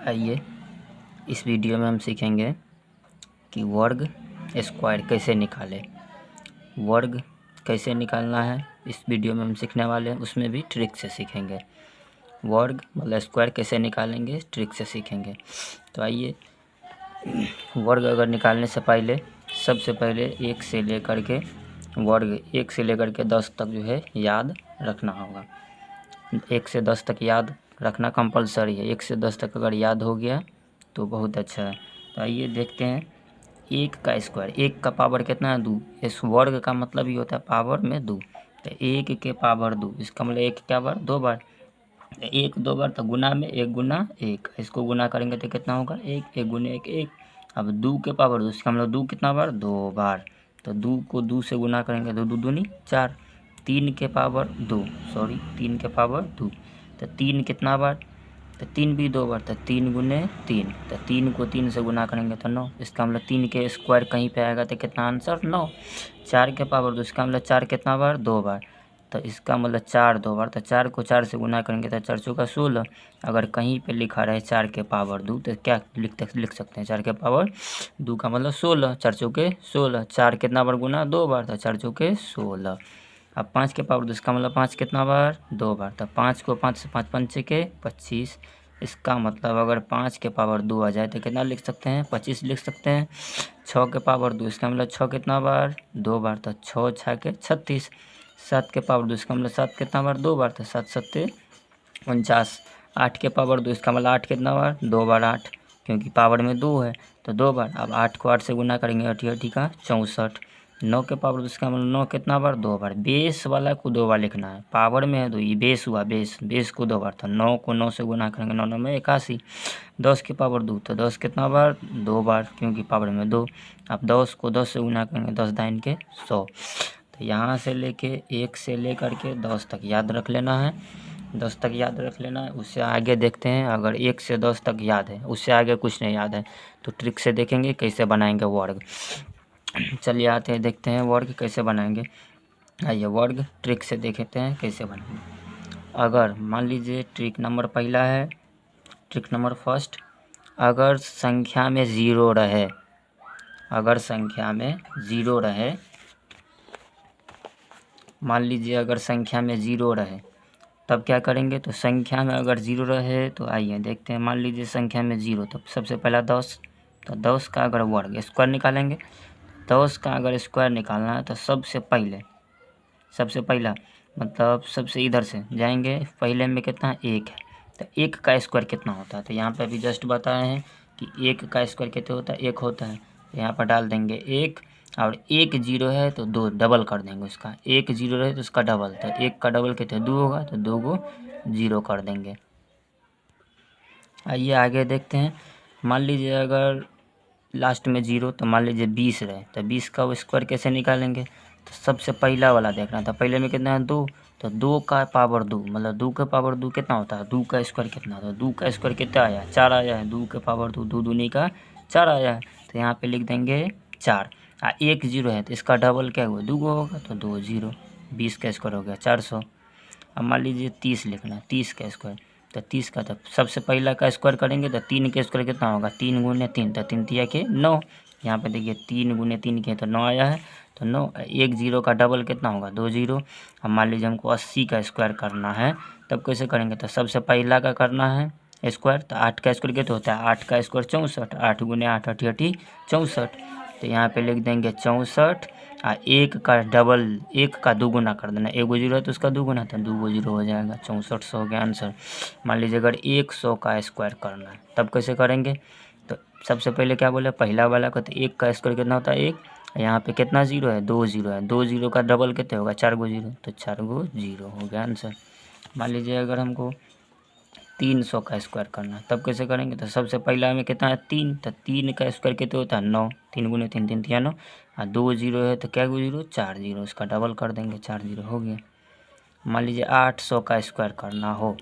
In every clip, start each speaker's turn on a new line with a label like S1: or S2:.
S1: आइए इस वीडियो में हम सीखेंगे कि वर्ग स्क्वायर कैसे निकालें। वर्ग कैसे निकालना है इस वीडियो में हम सीखने वाले हैं, उसमें भी ट्रिक से सीखेंगे। वर्ग मतलब स्क्वायर कैसे निकालेंगे ट्रिक से सीखेंगे। तो आइए, वर्ग अगर निकालने से पहले सबसे पहले 1 से लेकर के वर्ग 1 से लेकर के 10 तक जो है याद रखना होगा। 1 से 10 तक याद रखना कंपलसरी है। 1 से 10 तक अगर याद हो गया तो बहुत अच्छा है। तो आइए देखते हैं 1 का स्क्वायर, 1 का पावर कितना है 2। इस वर्ग का मतलब ही होता है पावर में 2। तो 1 के पावर 2, इसका मतलब 1 क्या बार 2 बार, 1 2 बार तो गुना में 1 गुना 1, इसको गुना करेंगे तो कितना होगा 1, 1 गुने 1 1। अब 2 के पावर 2, इसका मतलब 2 कितना बार 2 बार, तो 2 को 2 से गुना करेंगे तो 2 दूनी 4। 3 के पावर 2, 3 के पावर 2, तो 3 कितना बार, तो 3 भी 2 बार, तो 3 गुने 3, तो 3 को 3 से गुना करेंगे तो 9। इसका मतलब 3 के स्क्वायर कहीं पे आएगा तो कितना आंसर 9। 4 के पावर 2, इसका मतलब 4 कितना बार 2 बार, तो इसका मतलब 4 2 बार, तो 4 को 4 से गुना करेंगे तो 4 चौका 16। अगर कहीं पे लिखा रहे 4 के पावर 2 तो क्या लिख सकते हैं 4 के पावर 2 का मतलब 16, 4 चौके 16। 4 कितना बार गुना 2 बार, तो 4 चौके 16। अब 5 के पावर 2, इसका मतलब 5 कितना बार 2 बार, तो 5 को 5 से 5 5 के 25। इसका मतलब अगर 5 के पावर 2 आ जाए तो कितना लिख सकते हैं 25 लिख सकते हैं। 6 के पावर 2, इसका मतलब 6 कितना बार 2 बार, तो 6 6 के 36। 7 के पावर 2, इसका मतलब 7 कितना बार 2 बार, तो 7 7 49। 8 के पावर 2, इसका मतलब 8 कितना बार 2 बार 8, क्योंकि पावर में 2 है तो 2 बार। अब 8 को 8 से गुना करेंगे 8 8 का 64। 9 के पावर 2, इसका मतलब 9 कितना बार 2 बार, बेस वाला को 2 बार लिखना है, पावर में है 2, ये बेस हुआ, बेस को 2 बार, तो 9 को 9 से गुना करेंगे 9 9 में 81। 10 के पावर 2, तो 10 कितना बार 2 बार, क्योंकि पावर में 2। अब 10 को 10 से गुना करेंगे 10 दाइन के 100। तो यहाँ से लेके 1 से लेकर के 10 तक याद रख लेना है, 10 तक याद रख लेना है। उससे आगे देखते हैं, अगर 1 से 10 तक याद है, उससे आगे कुछ नहीं याद है, तो ट्रिक से देखेंगे कैसे बनाएंगे वर्ग। चलिए आते हैं देखते हैं वर्ग कैसे बनाएंगे। आइए वर्ग ट्रिक से देखते हैं कैसे बनाएंगे। अगर मान लीजिए ट्रिक नंबर पहला है, ट्रिक नंबर फर्स्ट, अगर संख्या में ज़ीरो रहे, अगर संख्या में ज़ीरो रहे, मान लीजिए अगर संख्या में ज़ीरो रहे तब क्या करेंगे। तो संख्या में अगर ज़ीरो रहे तो आइए देखते हैं। मान लीजिए संख्या में ज़ीरो, तो सबसे पहला 10, तो 10 का अगर वर्ग स्क्वायर निकालेंगे, 10 का अगर स्क्वायर निकालना है तो सबसे पहला मतलब सबसे इधर से जाएंगे, पहले में कितना 1 है, तो 1 का स्क्वायर कितना होता है, तो यहाँ पे अभी जस्ट बताए हैं कि 1 का स्क्वायर कितना होता है 1 होता है, तो यहाँ पर डाल देंगे 1, और 1 0 है तो 2 डबल कर देंगे उसका, 1 0 रहे तो उसका डबल, तो 1 का डबल कितना 2 होगा, तो 2 को 0 कर देंगे। आइए आगे देखते हैं। मान लीजिए अगर लास्ट में 0, तो मान लीजिए 20 रहे, तो 20 का स्क्वायर कैसे निकालेंगे। तो सबसे पहला वाला देखना था, पहले में कितना है 2, तो 2 का पावर 2, मतलब 2 का पावर 2 कितना होता है, 2 का स्क्वायर कितना होता है, 2 का स्क्वायर कितना आया 4 आया है, 2 के पावर 2, 2 दूनी का 4 आया है, तो यहाँ पे लिख देंगे 4। 1 0 है तो इसका डबल क्या हुआ 2 होगा, तो 2 0, 20 का स्क्वायर हो गया 400। अब मान लीजिए 30 लिखना, 30 का स्क्वायर, तो 30 का तो सबसे पहला का स्क्वायर करेंगे तो 3 के स्क्वायर कितना होगा 3 गुने 3, तो 3 तिया के 9। यहाँ पे देखिए 3 गुने 3 के तो 9 आया है, तो 9। 1 0 का डबल कितना होगा 2 0। अब मान लीजिए हमको 80 का स्क्वायर करना है, तब कैसे करेंगे। तो सबसे पहला का करना है स्क्वायर, तो 8 का स्क्वायर कितना होता है 8 का स्क्वायर 64, 8 गुने 8 8 64, तो यहाँ पे लिख देंगे 64। 1 का डबल 1 का दुगुना कर देना, 1 0 है तो उसका दुगुना, तो 2 0 हो जाएगा 6400 हो गया आंसर। मान लीजिए अगर 100 का स्क्वायर करना है तब कैसे करेंगे। तो सबसे पहले क्या बोले पहला वाला का, तो 1 का स्क्वायर कितना होता है 1, यहाँ पे कितना 0 है 2 0 है, 2 0 का डबल कितना होगा 4 गो 0, तो 4 गो 0 हो गया आंसर। मान लीजिए अगर हमको 300 का स्क्वायर करना है तब कैसे करेंगे। तो सबसे पहला में कितना है 3, तो 3 का स्क्वायर कितना होता है 9, 3 गुने 3 3 तिया 9, और 2 0 है तो क्या 0 4 0, इसका डबल कर देंगे 4 0 हो गया। मान लीजिए 800 का स्क्वायर करना हो,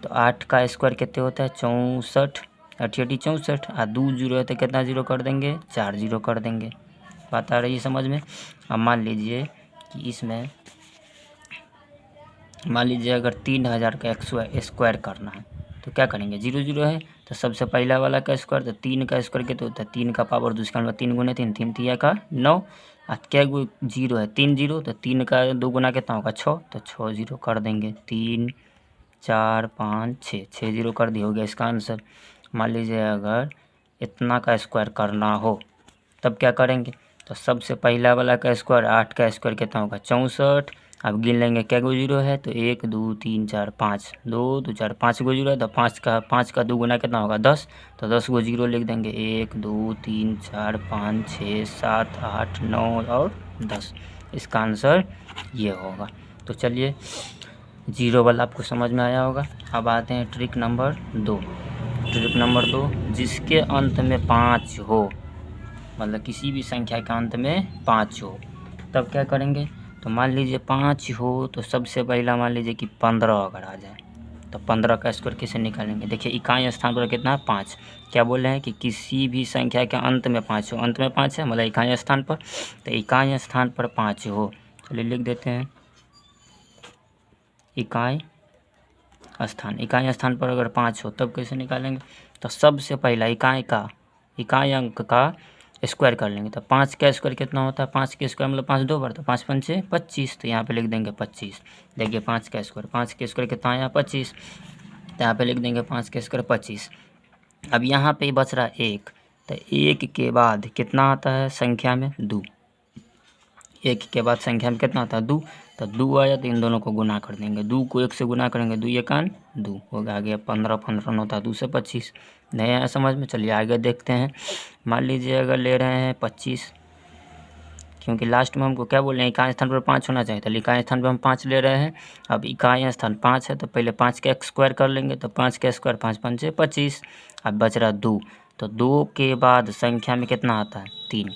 S1: तो 8 का स्क्वायर कितने होता है 64, 8 64, और 2 0 है तो कितना 0 कर देंगे 4 0 कर देंगे। बात आ रही है समझ में। अब मान लीजिए कि इसमें मान लीजिए अगर 3000 का स्क्वायर करना है, तो क्या करेंगे, 0 0 है तो सबसे पहला वाला का स्क्वायर, तो 3 का स्क्वायर कितना होता है, 3 का पावर 2, इसका मतलब 3 गुना 3, 3 तिया का 9, और क्या 0 है, 3 0, तो 3 का 2 गुना कितना होगा 6, तो 6 0 कर देंगे, 3 4 5 6, 6 0 कर दिया, हो गया इसका आंसर। मान लीजिए अगर इतना का स्क्वायर करना हो तब क्या करेंगे, तो सबसे पहला वाला का स्क्वायर 8 का स्क्वायर कितना होगा 64, अब गिन लेंगे क्या गो 0 है, तो 1 2 3 4 5, 2 2 4 5 गो 0 है, तो 5 का 2 गुना कितना होगा 10, तो 10 गो 0 लिख देंगे, 1 2 3 4 5 6 7 8 9 और 10, इसका आंसर ये होगा। तो चलिए 0 वाला आपको समझ में आया होगा। अब आते हैं ट्रिक नंबर 2। ट्रिक नंबर 2, जिसके अंत में 5 हो, मतलब किसी भी संख्या के अंत में 5 हो, तब क्या करेंगे, तो मान लीजिए 5 हो तो सबसे पहला मान लीजिए कि 15 अगर आ जाए, तो 15 का स्क्वायर कैसे निकालेंगे। देखिए इकाई स्थान पर कितना 5, क्या बोल रहे हैं कि किसी भी संख्या के अंत में 5 हो, अंत में 5 है मतलब इकाई स्थान पर, तो इकाई स्थान पर 5 हो, चलिए लिख देते हैं इकाई स्थान पर अगर 5 हो तब कैसे निकालेंगे, तो सबसे पहला इकाई अंक का स्क्वायर कर लेंगे, तो 5 का स्क्वायर कितना होता है, 5 के स्क्वायर मतलब 5 2 बार, तो 5 5 25, तो यहाँ पे लिख देंगे 25। देखिए 5 का स्क्वायर कितना आया 25, तो यहाँ पे लिख देंगे 5 का स्क्वायर 25। अब यहाँ पे बच रहा 1, तो 1 के बाद कितना आता है संख्या में 2, 1 के बाद संख्या में कितना आता है 2, तो 2 आया तो इन दोनों को गुना कर देंगे, 2 को 1 से गुना करेंगे, 2 1 2 हो गया 15 15 होता है 2 से 25, नहीं आया समझ में। चलिए आगे देखते हैं। मान लीजिए अगर ले रहे हैं 25, क्योंकि लास्ट में हमको क्या बोल रहे हैं इकाई स्थान पर 5 होना चाहिए, तो इकाई स्थान पर हम 5 ले रहे हैं। अब इकाई स्थान 5 है तो पहले 5 का स्क्वायर कर लेंगे, तो 5 का स्क्वायर 5 5 25, अब बच रहा 2, तो 2 के बाद संख्या में कितना आता है 3,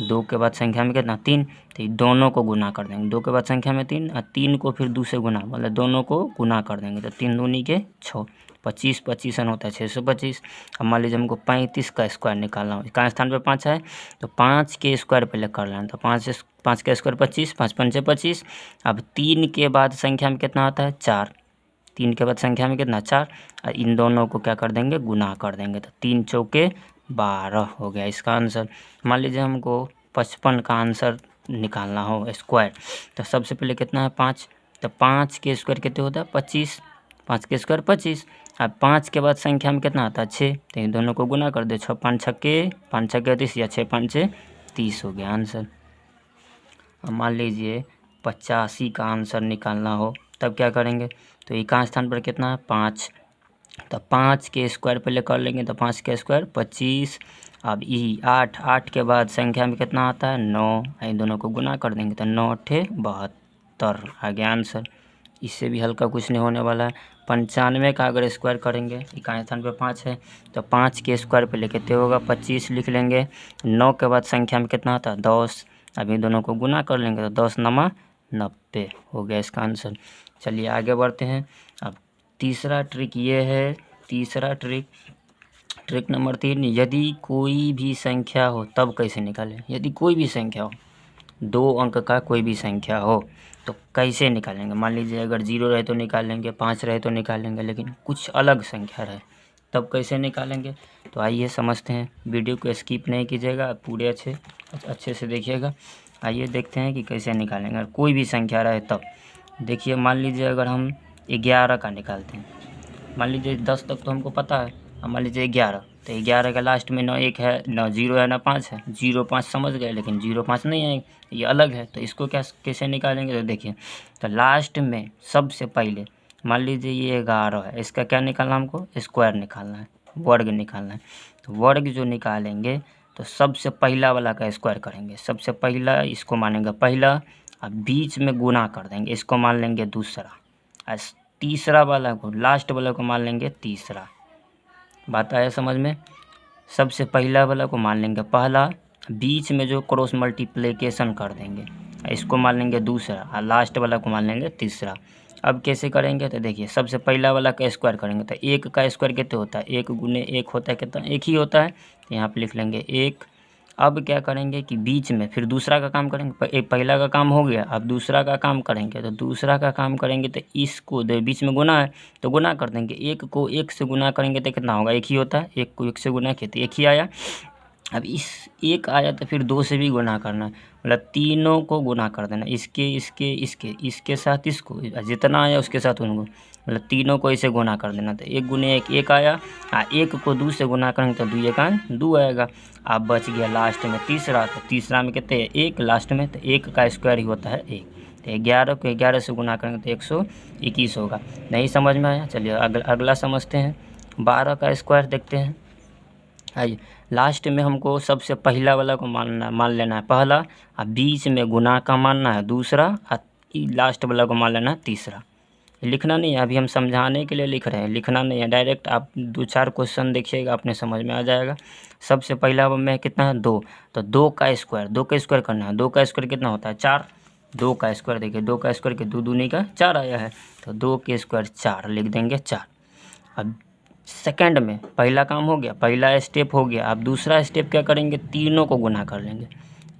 S1: 2 के बाद संख्या में कितना 3, तो दोनों को गुना कर देंगे, 2 के बाद संख्या में 3 और 3 को फिर 2 से गुना, मतलब दोनों को गुना कर देंगे, तो 3 दूनी के 6, 25 25 होता है 625। अब मान लीजिए हमको 35 का स्क्वायर निकालना हो, इकाई स्थान पर 5 है तो 5 के स्क्वायर पहले कर लेना, तो 5 का स्क्वायर 25, 5 5 25। अब 3 के बाद संख्या में कितना आता है 4, 3 के बाद संख्या में कितना 4, और इन दोनों को क्या कर देंगे गुना कर देंगे, तो 3 चौके 12 हो गया इसका आंसर। मान लीजिए हमको 55 का आंसर निकालना हो स्क्वायर, तो सबसे पहले कितना है 5, तो 5 के स्क्वायर कितने होता है 25, 5 के स्क्वायर 25। अब 5 के बाद संख्या में कितना आता है 6, तो इन दोनों को गुना कर दे, 6 5 छक्के 30 या 6 5 30 हो गया आंसर। अब मान लीजिए 85 का आंसर निकालना हो तब क्या करेंगे, तो इकाई स्थान पर कितना है 5, तो 5 के स्क्वायर पहले कर लेंगे, तो 5 के स्क्वायर 25। अब 8 के बाद संख्या में कितना आता है 9, इन दोनों को गुना कर देंगे, तो 9 8 72 आ गया आंसर। इससे भी हल्का कुछ नहीं होने वाला है। 95 का अगर स्क्वायर करेंगे, इकाई स्थान पर 5 है तो 5 के स्क्वायर पहले कितने होगा 25 लिख लेंगे, 9 के बाद संख्या में कितना आता है 10, अभी दोनों को गुना कर लेंगे, तो 10 9 90 हो गया इसका आंसर। चलिए आगे बढ़ते हैं। अब तीसरा ट्रिक ये है, ट्रिक नंबर 3, यदि कोई भी संख्या हो तब कैसे निकालें। यदि कोई भी संख्या हो, 2 अंक का कोई भी संख्या हो तो कैसे निकालेंगे। मान लीजिए अगर 0 रहे तो निकालेंगे, 5 रहे तो निकालेंगे, लेकिन कुछ अलग संख्या रहे तब कैसे निकालेंगे। तो आइए समझते हैं, वीडियो को स्किप नहीं कीजिएगा, पूरे अच्छे से देखिएगा। आइए देखते हैं कि कैसे निकालेंगे अगर कोई भी संख्या रहे तब। देखिए मान लीजिए अगर हम 11 का निकालते हैं, मान लीजिए 10 तक तो हमको पता है, अब मान लीजिए 11, तो 11 का लास्ट में 1 है, 0 है 5 है, 0 5 समझ गए, लेकिन 0 5 नहीं है, ये अलग है, तो इसको कैसे निकालेंगे। तो देखिए, तो लास्ट में सबसे पहले मान लीजिए ये 11 है, इसका क्या निकालना हमको स्क्वायर निकालना है, वर्ग निकालना है। तो वर्ग जो निकालेंगे तो सबसे पहला वाला का स्क्वायर करेंगे, सबसे पहला इसको मानेंगे पहला, अब बीच में गुना कर देंगे, इसको मान लेंगे दूसरा, और तीसरा वाला को लास्ट वाला को मान लेंगे तीसरा। बात आया समझ में। सबसे पहला वाला को मान लेंगे पहला, बीच में जो क्रॉस मल्टीप्लिकेशन कर देंगे इसको मान लेंगे दूसरा, और लास्ट वाला को मान लेंगे तीसरा। अब कैसे करेंगे, तो देखिए सबसे पहला वाला का स्क्वायर करेंगे, तो 1 का स्क्वायर कितने होता है 1 गुने 1 होता है कितना 1 ही होता है, तो यहाँ पे लिख लेंगे 1। अब क्या करेंगे कि बीच में फिर दूसरा का काम करेंगे। एक पहला का काम हो गया, अब दूसरा का काम करेंगे। तो दूसरा का काम करेंगे तो इसको बीच में गुना है तो गुना कर देंगे। एक को एक से गुना करेंगे तो कितना होगा, एक ही होता है। एक को एक से गुना किया तो एक ही आया। अब इस एक आया तो फिर दो से भी गुना करना है, मतलब तीनों को गुना कर देना, इसके साथ इसको, जितना आया उसके साथ उनको, मतलब तीनों को इसे गुना कर देना। तो एक गुने एक एक आया, एक को दो से गुना करेंगे तो दो एक दो आएगा। अब बच गया लास्ट में तीसरा। तो तीसरा में कितने एक लास्ट में, तो एक का स्क्वायर ही होता है एक। तो 11 को 11 से गुना करेंगे तो 121 होगा। नहीं समझ में आया, चलिए अगला समझते हैं। 12 का स्क्वायर देखते हैं। आइए लास्ट में हमको सबसे पहला वाला को मान लेना है पहला, और बीच में गुना का मानना है दूसरा, और लास्ट वाला को मान लेना है तीसरा। लिखना नहीं है, अभी हम समझाने के लिए लिख रहे हैं, लिखना नहीं है। डायरेक्ट आप 2-4 क्वेश्चन देखिएगा, अपने समझ में आ जाएगा। सबसे पहला में कितना है 2, तो 2 का स्क्वायर करना है। 2 का स्क्वायर कितना होता है 4। 2 का स्क्वायर देखिए, 2 का स्क्वायर के 2 दूनी का 4 आया है, तो 2 के स्क्वायर 4 लिख देंगे 4। अब सेकंड में पहला काम हो गया, पहला स्टेप हो गया। अब दूसरा स्टेप क्या करेंगे, तीनों को गुना कर लेंगे।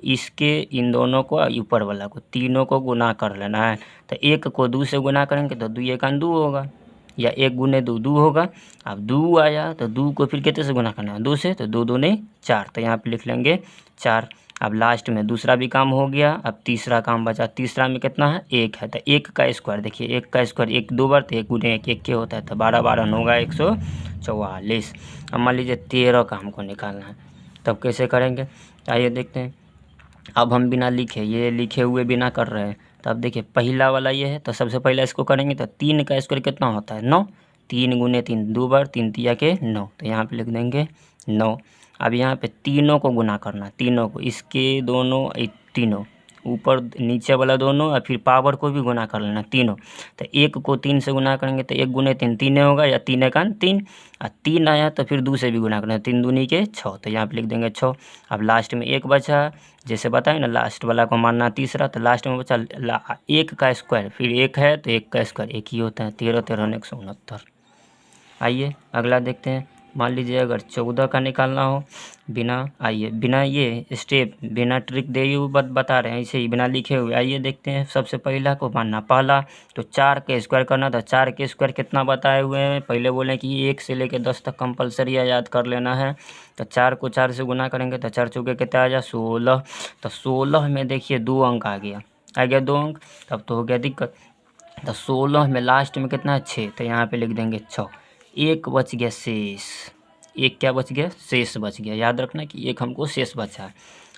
S1: इसके इन दोनों को ऊपर वाला को तीनों को गुना कर लेना है। तो एक को 2 से गुना करेंगे तो 2 एक 2 होगा, या 1 गुने 2 2 होगा। अब 2 आया तो 2 को फिर कितने से गुना करना है 2 से, तो 2 दूने 4, तो यहाँ पे लिख लेंगे 4। अब लास्ट में दूसरा भी काम हो गया। अब तीसरा काम बचा, तीसरा में कितना है 1 है, तो 1 का स्क्वायर देखिए, 1 का स्क्वायर 1 2 बार, तो 1 गुने 1 1 के होता है, तो 12 12 होगा 144। अब मान लीजिए 13 का हमको निकालना है, तब कैसे करेंगे आइए देखते हैं। अब हम बिना लिखे, ये लिखे हुए बिना कर रहे हैं। तो अब देखिए पहला वाला ये है, तो सबसे पहला इसको करेंगे। तो 3 का स्क्वायर कितना होता है 9, 3 गुने 3 2 बार, 3 तिया के 9, तो यहाँ पे लिख देंगे 9। अब यहाँ पे तीनों को गुना करना, तीनों को, इसके दोनों तीनों ऊपर नीचे वाला दोनों, और फिर पावर को भी गुना कर लेना तीनों। तो 1 को 3 से गुना करेंगे तो 1 गुने 3 3 होगा, या 3 एक 3, और 3 आया तो फिर 2 से भी गुना करना, 3 दूनी के 6, तो यहाँ पे लिख देंगे 6। अब लास्ट में 1 बचा, जैसे बताए ना लास्ट वाला को मानना तीसरा, तो लास्ट में बचा 1 का स्क्वायर, फिर 1 है तो 1 का स्क्वायर 1 ही होता है, 13 13 169। आइए अगला देखते हैं। मान लीजिए अगर 14 का निकालना हो बिना, आइए बिना ये स्टेप, बिना ट्रिक दे हुए बता रहे हैं, ऐसे ही बिना लिखे हुए। आइए देखते हैं। सबसे पहला को मानना पहला, तो 4 के स्क्वायर करना था। 4 के स्क्वायर कितना बताए हुए हैं, पहले बोले कि 1 से लेकर 10 तक कंपलसरी याद कर लेना है। तो 4 को 4 से गुना करेंगे तो 4 चौके कितना आ जाए 16। तो 16 में देखिए 2 अंक आ गया 2 अंक, तब तो हो गया दिक्कत। तो 16 में लास्ट में कितना है 6, तो यहाँ पे लिख देंगे 6। एक बच गया शेष, एक क्या बच गया शेष बच गया, याद रखना कि एक हमको शेष बचा है।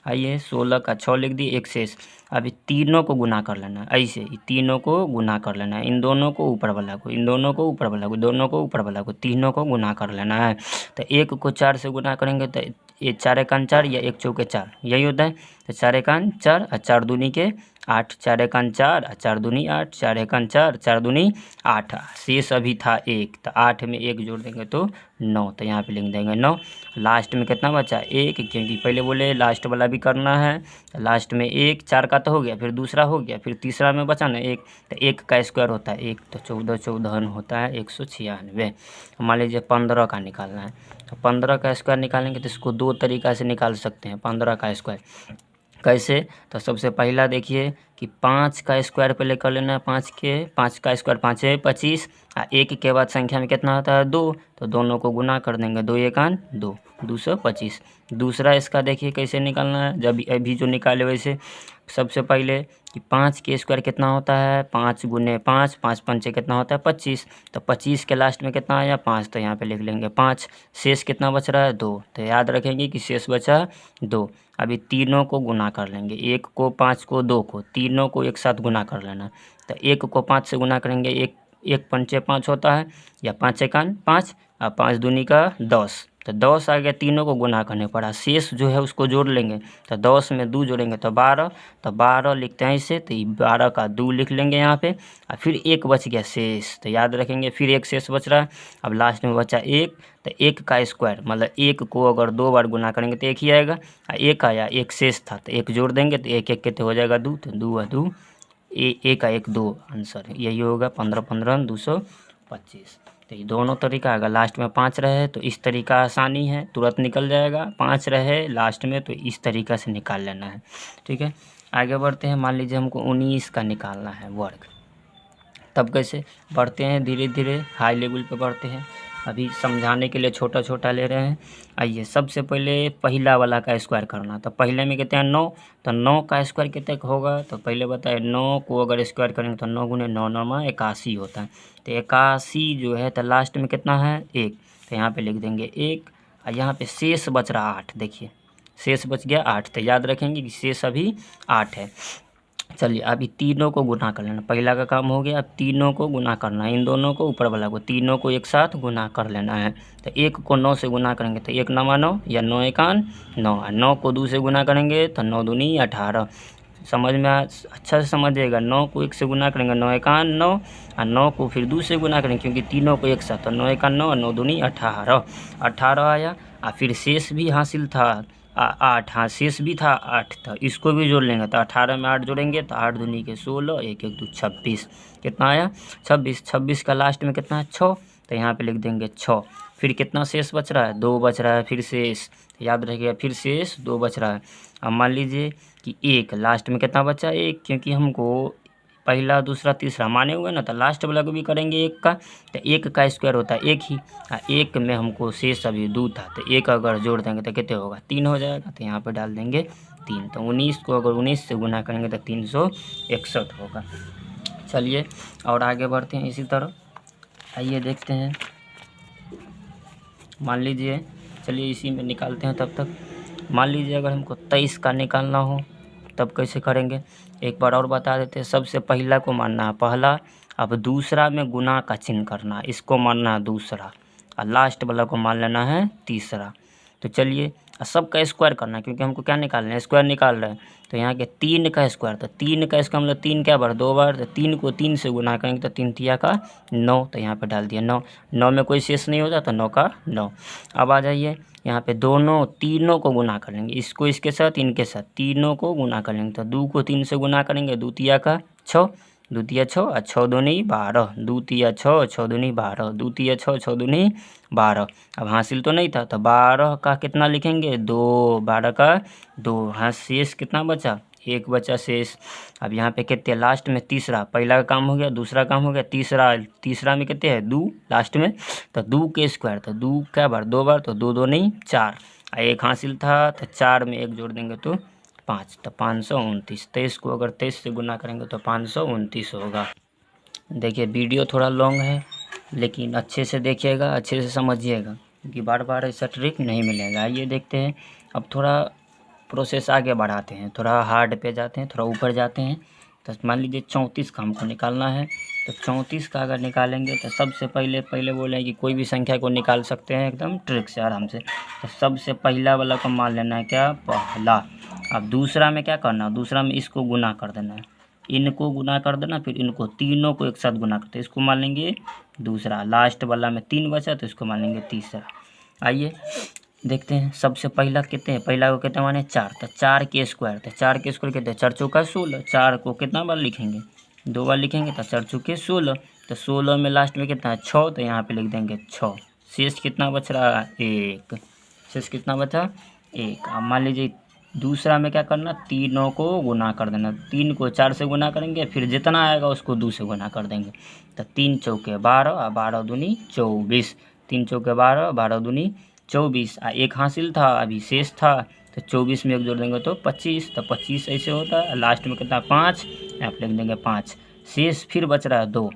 S1: आइए 16 का 6 लिख दिए, एक शेष। अभी तीनों को गुना कर लेना है, ऐसे तीनों को गुना कर लेना है, इन दोनों को ऊपर वाला को, इन दोनों को ऊपर वाला को, दोनों को ऊपर वाला को, तीनों को गुना कर लेना है। तो 1 को 4 से गुना करेंगे तो ये 4 एकान 4, या 1 चौके 4, यही होता है। तो 4 एकान 4 और 4 दूनी के 8, 4 एकान 4 और 4 दूनी 8, 4 एकान 4 4 दूनी 8। शेष अभी था 1, तो 8 में 1 जोड़ देंगे तो 9, तो यहाँ पे लिख देंगे 9। लास्ट में कितना बचा 1, क्योंकि पहले बोले लास्ट वाला भी करना है। लास्ट में 1, 4 का तो हो गया, फिर दूसरा हो गया, फिर तीसरा में बचा ना 1, तो 1 का स्क्वायर होता है 1, तो 14 14 होता है 196। मान लीजिए 15 का निकालना है, तो 15 का स्क्वायर निकालेंगे तो इसको 2 तरीक़ा से निकाल सकते हैं 15 का स्क्वायर। कैसे, तो सबसे पहला देखिए कि 5 का स्क्वायर पहले कर लेना है। 5 का स्क्वायर 5 है 25, और 1 के बाद संख्या में कितना होता है 2, तो दोनों को गुना कर देंगे, 2 एकान 2, 225। दूसरा इसका देखिए कैसे निकालना है, जब अभी जो निकाले वैसे। सबसे पहले कि 5 के स्क्वायर कितना होता है 5 गुने 5, 5 पंचे कितना होता है 25, तो 25 के लास्ट में कितना आया 5, तो यहाँ पे लिख लेंगे 5। शेष कितना बच रहा है 2, तो याद रखेंगे कि शेष बचा 2। अभी तीनों को गुना कर लेंगे, 1 को 5 को 2 को, तीनों को एक साथ गुना कर लेना। तो 1 को 5 से गुना करेंगे, 1 पंचे 5 होता है, या 5 एकान 5, और 5 दूनी का 10, तो 10 आ गया, तीनों को गुना करने पड़ा। शेष जो है उसको जोड़ लेंगे, तो 10 में 2 जोड़ेंगे तो 12, तो 12 लिखते हैं इसे, तो 12 का 2 लिख लेंगे यहाँ पे, और फिर 1 बच गया शेष, तो याद रखेंगे फिर 1 शेष बच रहा है। अब लास्ट में बचा 1, तो 1 का स्क्वायर मतलब 1 को अगर 2 बार गुना करेंगे तो 1 ही आएगा, और 1 आया, 1 शेष था तो 1 जोड़ देंगे, तो 1 1 कितने हो जाएगा 2, तो 2 है 2, 1 का 1 2 आंसर यही होगा 15 15 225। तो ये दोनों तरीका, अगर लास्ट में 5 रहे तो इस तरीका आसानी है, तुरंत निकल जाएगा। 5 रहे लास्ट में तो इस तरीका से निकाल लेना है। ठीक है, आगे बढ़ते हैं। मान लीजिए हमको 19 का निकालना है वर्ग, तब कैसे बढ़ते हैं, धीरे धीरे हाई लेवल पे बढ़ते हैं। अभी समझाने के लिए छोटा छोटा ले रहे हैं। आइए, सबसे पहले पहला वाला का स्क्वायर करना। तो पहले में कितने हैं 9, तो 9 का स्क्वायर कितने का होगा, तो पहले बताए 9 को अगर स्क्वायर करेंगे तो 9 गुने 9 9 में 81 होता है। तो 81 जो है तो लास्ट में कितना है 1, तो यहाँ पे लिख देंगे 1। और यहाँ पे शेष बच रहा 8, देखिए शेष बच गया 8, तो याद रखेंगे कि शेष अभी 8 है। चलिए अभी तीनों को गुना कर लेना, पहला का काम हो गया। अब तीनों को गुना करना है, इन दोनों को ऊपर वाला को, तीनों को एक साथ गुना कर लेना है। तो 1 को 9 से गुना करेंगे तो 1 9 9 या 9 1 9, 9 को 2 से गुना करेंगे तो 9 दूनी 18। समझ में अच्छा से समझिएगा, 9 को 1 से गुना करेंगे 9 1 9, और 9 को फिर 2 से गुना करेंगे क्योंकि तीनों को एक साथ, तो 9 1 9 और 9 दूनी 18, 18 आया। और फिर शेष भी हासिल था 8, हाँ शेष भी था 8 था, इसको भी जोड़ लेंगे तो 18 में 8 जोड़ेंगे तो 8 दूनी के 16, 1 1 2 26, कितना आया 26। 26 का लास्ट में कितना है 6, तो यहाँ पे लिख देंगे 6। फिर कितना शेष बच रहा है 2 बच रहा है, फिर शेष याद रखिएगा, फिर शेष 2 बच रहा है। अब मान लीजिए कि 1 लास्ट में कितना बचा 1, क्योंकि हमको पहला दूसरा तीसरा माने हुए ना, तो लास्ट वाला को भी करेंगे 1 का, तो 1 का स्क्वायर होता है 1 ही। 1 में हमको शेष अभी 2 था, तो 1 अगर जोड़ देंगे तो कितने होगा 3 हो जाएगा, तो यहाँ पे डाल देंगे 3। तो 19 को अगर 19 से गुना करेंगे तो 361 होगा। चलिए और आगे बढ़ते हैं इसी तरह। आइए देखते हैं, मान लीजिए, चलिए इसी में निकालते हैं तब तक। मान लीजिए अगर हमको 23 का निकालना हो तब कैसे करेंगे, एक बार और बता देते हैं। सबसे पहला को मानना है पहला, अब दूसरा में गुना का चिन्ह करना, इसको मानना है दूसरा, और लास्ट वाला को मान लेना है तीसरा। तो चलिए सबका स्क्वायर करना है क्योंकि हमको क्या निकालना है, स्क्वायर निकाल रहे हैं। तो यहाँ के 3 का स्क्वायर, तो 3 का स्क्वायर मतलब 3 क्या बार 2 बार, तो 3 को 3 से गुना करेंगे तो 3 तिया का 9, तो यहाँ पे डाल दिया 9। 9 में कोई शेष नहीं होता तो 9 का 9। अब आ जाइए यहाँ पे तीनों को गुना कर लेंगे, इसको इसके साथ इनके साथ तीनों को गुना कर लेंगे। तो 2 को 3 से गुना करेंगे 2 तिया का 6, 2 तिया 6 और 6 दूनी 12, 2 तिया 6 6 दूनी 12, 2 तिया 6 6 दूनी 12। अब हासिल तो नहीं था तो 12 का कितना लिखेंगे 2, 12 का 2, हाँ शेष कितना बचा 1 बचा शेष। अब यहाँ पे कितने लास्ट में तीसरा, पहला का काम हो गया, दूसरा काम हो गया, तीसरा में कितने है 2 लास्ट में, तो 2 के स्क्वायर, तो 2 क्या बार 2 बार, तो 2 2 नहीं 4, 1 हासिल था तो 4 में 1 जोड़ देंगे तो 5, तो 529। 23 को अगर 23 से गुना करेंगे तो 529 होगा। देखिए वीडियो थोड़ा लॉन्ग है लेकिन अच्छे से देखिएगा, अच्छे से समझिएगा क्योंकि बार बार ऐसा ट्रिक नहीं मिलेगा। आइए देखते हैं, अब थोड़ा प्रोसेस आगे बढ़ाते हैं, थोड़ा हार्ड पे जाते हैं, थोड़ा ऊपर जाते हैं। तो मान लीजिए 34 का हमको निकालना है, तो 34 का अगर निकालेंगे तो सबसे पहले बोले कि कोई भी संख्या को निकाल सकते हैं एकदम ट्रिक से आराम से। तो सबसे पहला वाला को मान लेना है क्या पहला। अब दूसरा में क्या करना है, दूसरा में इसको गुना कर देना है, इनको गुना कर देना, फिर इनको तीनों को एक साथ गुना करते, इसको मान लेंगे दूसरा। लास्ट वाला में 3 बचा तो इसको मान लेंगे तीसरा। आइए देखते हैं, सबसे पहला कितने, पहला को कितने माने 4, तो 4 के स्क्वायर, तो 4 के स्क्वायर कितने 4 चौका 16, 4 को कितना बार लिखेंगे 2 बार लिखेंगे, तो 4 चौके 16, तो 16 में लास्ट में कितना है 6, तो यहाँ पे लिख देंगे 6। शेष कितना बच रहा है 1, शेष कितना बचा 1। अब मान लीजिए दूसरा में क्या करना, तीनों को गुना कर देना, 3 को 4 से गुना करेंगे, फिर जितना आएगा उसको 2 से गुना कर देंगे, तो 3 चौके 12 और 12 दूनी 24, 3 चौके 12, 12 दूनी 24। 1 हासिल था अभी शेष था, तो 24 में 1 जोड़ देंगे तो 25, तो 25 ऐसे होता है। लास्ट में कितना 5, यहाँ पर लिख देंगे 5। शेष फिर बच रहा है 2,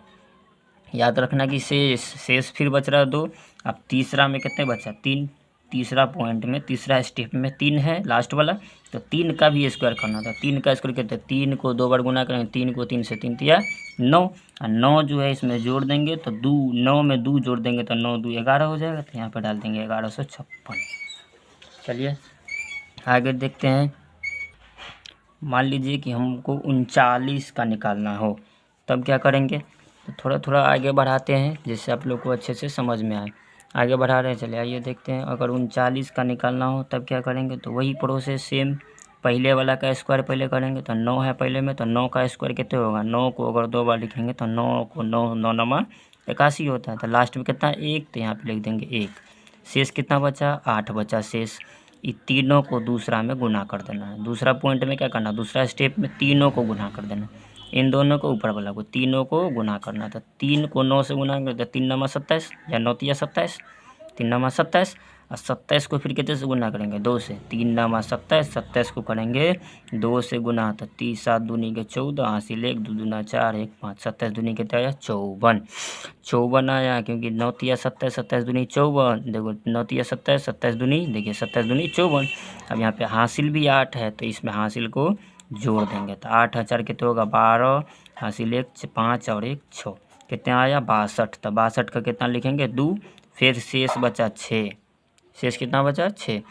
S1: याद रखना कि शेष फिर बच रहा है 2। अब तीसरा में कितने बचा 3, तीसरा पॉइंट में तीसरा स्टेप में 3 है लास्ट वाला, तो 3 का भी स्क्वायर करना था। 3 का स्क्वायर कहते हैं 3 को 2 बार गुना करेंगे, 3 को 3 से 3 तिया 9, और 9 जो है इसमें जोड़ देंगे तो 9 में 2 जोड़ देंगे तो 9 2 11 हो जाएगा, तो यहाँ पर डाल देंगे 1156। चलिए आगे देखते हैं, मान लीजिए कि हमको 39 का निकालना हो तब क्या करेंगे, तो थोड़ा थोड़ा आगे बढ़ाते हैं जिससे आप लोग को अच्छे से समझ में आए। आगे बढ़ा रहे हैं, चलिए आइए देखते हैं। अगर 39 का निकालना हो तब क्या करेंगे, तो वही प्रोसेस सेम, पहले वाला का स्क्वायर पहले करेंगे, तो 9 है पहले में, तो 9 का स्क्वायर कितने होगा, 9 को अगर 2 बार लिखेंगे तो 9 को 9 9 9 81 होता है। तो लास्ट में कितना 1, तो यहाँ पे लिख देंगे 1। शेष कितना बचा 8 बचा शेष। ये तीनों को दूसरा में गुना कर देना है। दूसरा पॉइंट में क्या करना, दूसरा स्टेप में तीनों को गुना कर देना, इन दोनों को ऊपर वाला को तीनों को गुना करना। तो 3 को 9 से गुना कर, तो 3 9 27 या 9 3 27, 3 9 27 और 27 को फिर कितने से गुना करेंगे 2 से, 3 9 27, 27 को करेंगे 2 से गुना। तो 30 7 दूनी के 14, हासिल 1 2 दूना 4 1 5, 27 दूनी के आया 54, 54 आया, क्योंकि 9 3 27, 27 दूनी 54, देखो 9 3 27, 27 दूनी, देखिए 27 दूनी 54। अब यहाँ पे हासिल भी 8 है, तो इसमें हासिल को जोड़ देंगे। तो 8 4 कितने होगा 12, हासिल 1 5 और 1 6, कितने आया 62। तो 62 का कितना लिखेंगे 2, फिर शेष बचा 6, शेष कितना बचा 6।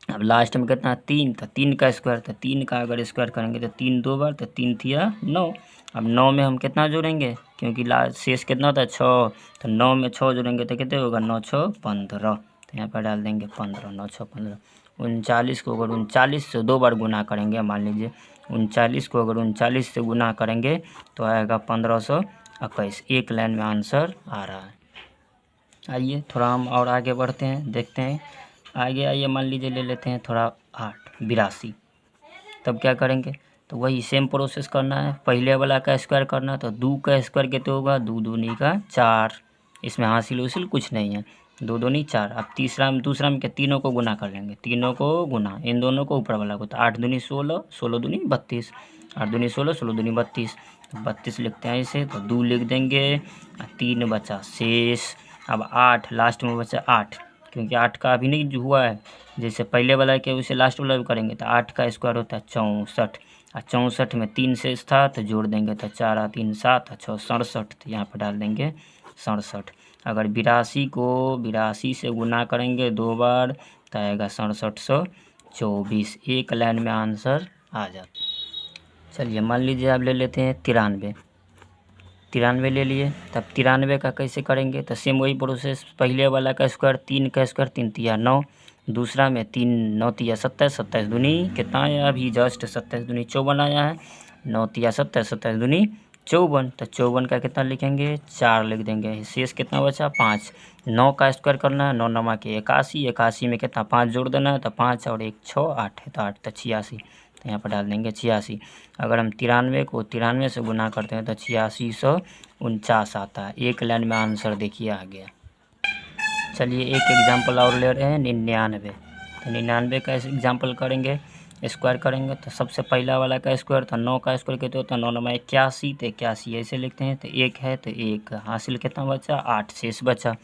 S1: अब लास्ट में कितना 3, तो 3 का स्क्वायर, तो 3 का अगर स्क्वायर करेंगे तो 3 2 बार, तो 3 थिया 9। अब 9 में हम कितना जोड़ेंगे, क्योंकि लास्ट शेष कितना होता है 6, तो 9 में 6 जोड़ेंगे तो कितने होगा 9 6 15, तो यहाँ पर डाल देंगे 15, 9 6 15। 39 को अगर 39 से 2 बार गुना करेंगे, मान लीजिए 39 को अगर 39 से गुना करेंगे तो आएगा 1521। एक लाइन में आंसर आ रहा है। आइए थोड़ा हम और आगे बढ़ते हैं, देखते हैं आगे। आइए मान लीजिए ले लेते हैं थोड़ा 8 82, तब क्या करेंगे, तो वही सेम प्रोसेस करना है। पहले वाला का स्क्वायर करना है, तो 2 का स्क्वायर कितने होगा 2 दूनी का 4, इसमें हासिल उसिल कुछ नहीं है, 2 दूनी 4। अब दूसरा में क्या तीनों को गुना कर लेंगे, तीनों को गुना, इन दोनों को ऊपर वाला को, तो 8 दूनी 16, 16 दूनी 32, 8 दूनी 16, 16 दूनी 32, 32 लिखते हैं इसे, तो 2 लिख देंगे, 3 बचा शेष। अब 8 लास्ट में बचा 8, क्योंकि 8 का अभी नहीं जो हुआ है, जैसे पहले वाला के उसे लास्ट वाला भी करेंगे, तो 8 का स्क्वायर होता है 64, और 64 में 3 शेष था तो जोड़ देंगे, तो 4 3 7 6 67, तो यहाँ पर डाल देंगे 67। अगर 82 को 82 से गुना करेंगे 2 बार तो आएगा 6724। एक लाइन में आंसर आ जाता। चलिए मान लीजिए आप ले लेते हैं 93, 93 ले लिए। तब 93 का कैसे करेंगे, तो सेम वही प्रोसेस, पहले वाला का स्क्वायर 3 का स्क्वायर 3 तिया 9, दूसरा में 3 9 तिया 27, 27 दूनी कितना आया अभी जस्ट 27 दूनी 54 आया है, 9 तिया 27, 27 दूनी 54, तो 54 का कितना लिखेंगे 4 लिख देंगे, शेष कितना बचा 5। 9 का स्क्वायर करना है, 9 9 के 81, 81 में कितना 5 जोड़ देना है, तो 5 और 1 6 8 है, तो 8 तो 86, तो यहाँ पर डाल देंगे 86। अगर हम 93 को 93 से गुना करते हैं तो 8649 आता है। एक लाइन में आंसर देखिए आ गया। चलिए एक एग्जांपल और ले रहे हैं 99, तो 99 का एग्जांपल करेंगे, स्क्वायर करेंगे, तो सबसे पहला वाला का स्क्वायर था 9 का स्क्वायर कितने होता है 9 9 81, तो 81 ऐसे लिखते हैं, तो 1 है तो 1, हासिल कितना बचा 8, शेष बचा।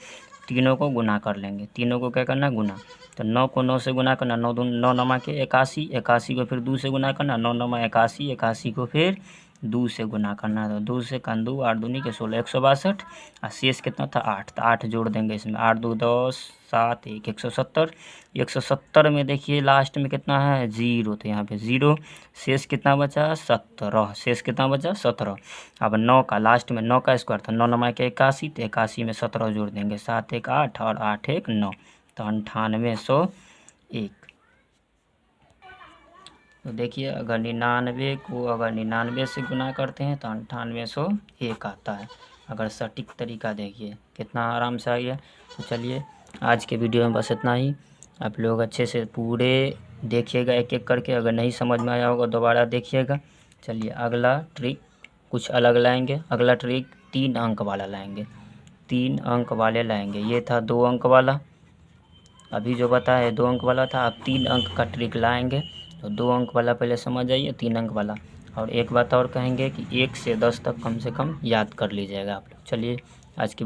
S1: तीनों को गुना कर लेंगे, तीनों को क्या करना गुना, तो 9 को 9 से गुना करना, 9 9 के 81, 81 को फिर 2 से गुना करना, 9 9 81, 81 को फिर 2 से गुना करना, तो 2 से 2 8 दूनी के 16 162, और शेष कितना था 8, तो 8 जोड़ देंगे इसमें, 8 2 10 7 1 170, 170 में देखिए लास्ट में कितना है 0, तो यहाँ पे 0, शेष कितना बचा 17, शेष कितना बचा 17। अब 9 का लास्ट में 9 का स्क्वायर था 9 9 के 81, तो 81 में 17 जोड़ देंगे, 7 1 8 और 8 1 9, तो 9801। तो देखिए अगर 99 को अगर 99 से गुना करते हैं तो 9801 आता है। अगर सटीक तरीका देखिए कितना आराम से आ गया। तो चलिए आज के वीडियो में बस इतना ही। आप लोग अच्छे से पूरे देखिएगा एक एक करके, अगर नहीं समझ में आया होगा दोबारा देखिएगा। चलिए अगला ट्रिक कुछ अलग लाएंगे। अगला ट्रिक 3 अंक वाला लाएंगे, 3 अंक वाले लाएंगे। ये था 2 अंक वाला, अभी जो बताया 2 अंक वाला था। अब 3 अंक का ट्रिक लाएंगे, तो 2 अंक वाला पहले समझ आइए, 3 अंक वाला। और एक बात और कहेंगे कि 1 से 10 तक कम से कम याद कर लीजिएगा आप लोग। चलिए आज की